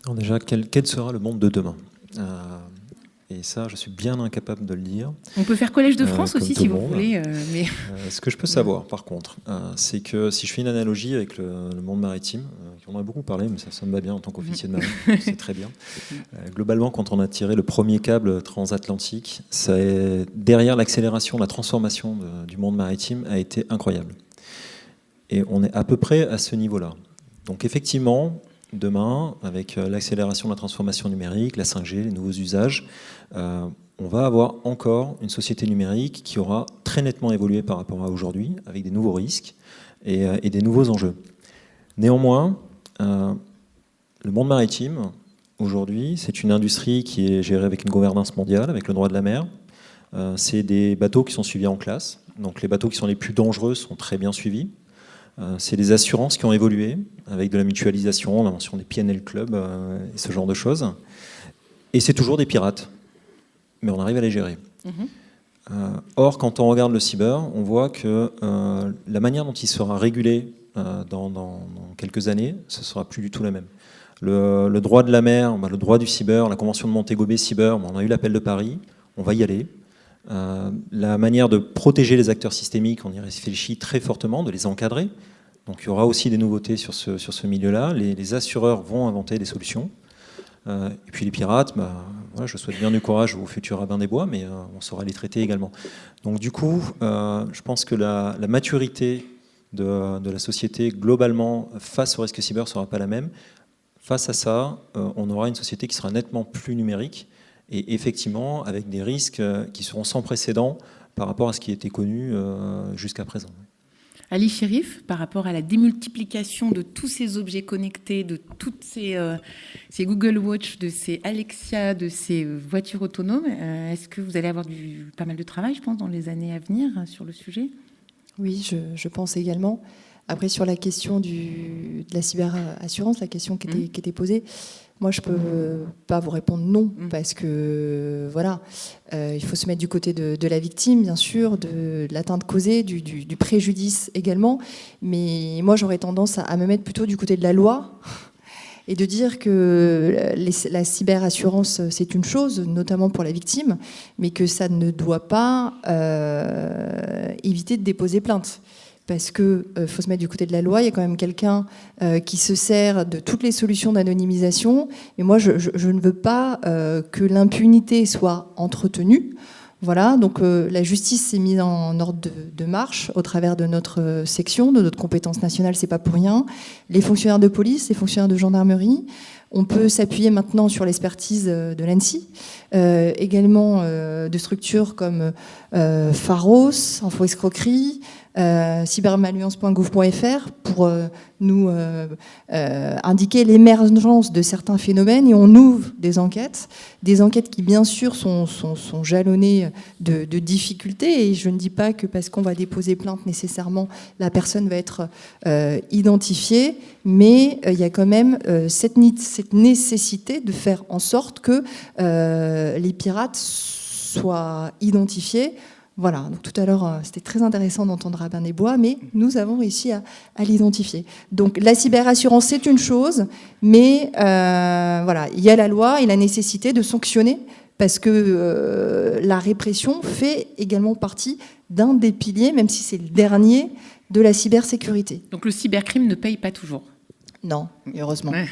Alors déjà, quel sera le monde de demain? Et ça, je suis bien incapable de le dire. On peut faire Collège de France aussi, si vous voulez. Mais... Ce que je peux savoir, par contre, c'est que si je fais une analogie avec le monde maritime, on en a beaucoup parlé, mais ça me va bien en tant qu'officier de marine, c'est très bien. Globalement, quand on a tiré le premier câble transatlantique, derrière l'accélération, la transformation du monde maritime a été incroyable. Et on est à peu près à ce niveau-là. Donc effectivement, demain, avec l'accélération de la transformation numérique, la 5G, les nouveaux usages, on va avoir encore une société numérique qui aura très nettement évolué par rapport à aujourd'hui, avec des nouveaux risques et des nouveaux enjeux. Néanmoins, le monde maritime, aujourd'hui, c'est une industrie qui est gérée avec une gouvernance mondiale, avec le droit de la mer. C'est des bateaux qui sont suivis en classe. Donc les bateaux qui sont les plus dangereux sont très bien suivis. C'est des assurances qui ont évolué, avec de la mutualisation, l'invention des P&L Club et ce genre de choses. Et c'est toujours des pirates, mais on arrive à les gérer. Or, quand on regarde le cyber, on voit que la manière dont il sera régulé dans quelques années, ce ne sera plus du tout la même. Le droit de la mer, le droit du cyber, la convention de Montego Bay Cyber, on a eu l'appel de Paris, on va y aller. La manière de protéger les acteurs systémiques, on y réfléchit très fortement, de les encadrer. Donc il y aura aussi des nouveautés sur ce milieu-là. Les assureurs vont inventer des solutions. Et puis les pirates, voilà, je souhaite bien du courage aux futurs rabbins des bois, mais on saura les traiter également. Donc du coup, je pense que la maturité de la société globalement face au risque cyber ne sera pas la même. Face à ça, on aura une société qui sera nettement plus numérique, et effectivement avec des risques qui seront sans précédent par rapport à ce qui était connu jusqu'à présent. Ali Chérif, par rapport à la démultiplication de tous ces objets connectés, de toutes ces Google Watch, de ces Alexia, de ces voitures autonomes, est-ce que vous allez avoir pas mal de travail, je pense, dans les années à venir sur le sujet? Oui, je pense également. Après, sur la question de la cyberassurance, la question qui était posée, moi, je ne peux pas vous répondre non, parce que, voilà, il faut se mettre du côté de la victime, bien sûr, de l'atteinte causée, du préjudice également. Mais moi, j'aurais tendance à me mettre plutôt du côté de la loi et de dire que la cyberassurance, c'est une chose, notamment pour la victime, mais que ça ne doit pas éviter de déposer plainte. Parce qu'il faut se mettre du côté de la loi, il y a quand même quelqu'un qui se sert de toutes les solutions d'anonymisation. Et moi, je ne veux pas que l'impunité soit entretenue. Voilà, donc la justice s'est mise en ordre de marche au travers de notre section, de notre compétence nationale, c'est pas pour rien. Les fonctionnaires de police, les fonctionnaires de gendarmerie, on peut s'appuyer maintenant sur l'expertise de l'ANSSI, également de structures comme Pharos, Info-Escroquerie, cybermalluance.gouv.fr pour nous indiquer l'émergence de certains phénomènes, et on ouvre des enquêtes qui bien sûr sont jalonnées de difficultés, et je ne dis pas que parce qu'on va déposer plainte nécessairement la personne va être identifiée, mais il y a quand même cette nécessité de faire en sorte que les pirates soient identifiés. Voilà, donc tout à l'heure, c'était très intéressant d'entendre Rabin des Bois, mais nous avons réussi à l'identifier. Donc la cyberassurance, c'est une chose, mais voilà, il y a la loi et la nécessité de sanctionner, parce que la répression fait également partie d'un des piliers, même si c'est le dernier, de la cybersécurité. Donc le cybercrime ne paye pas toujours? Non, heureusement. Ouais.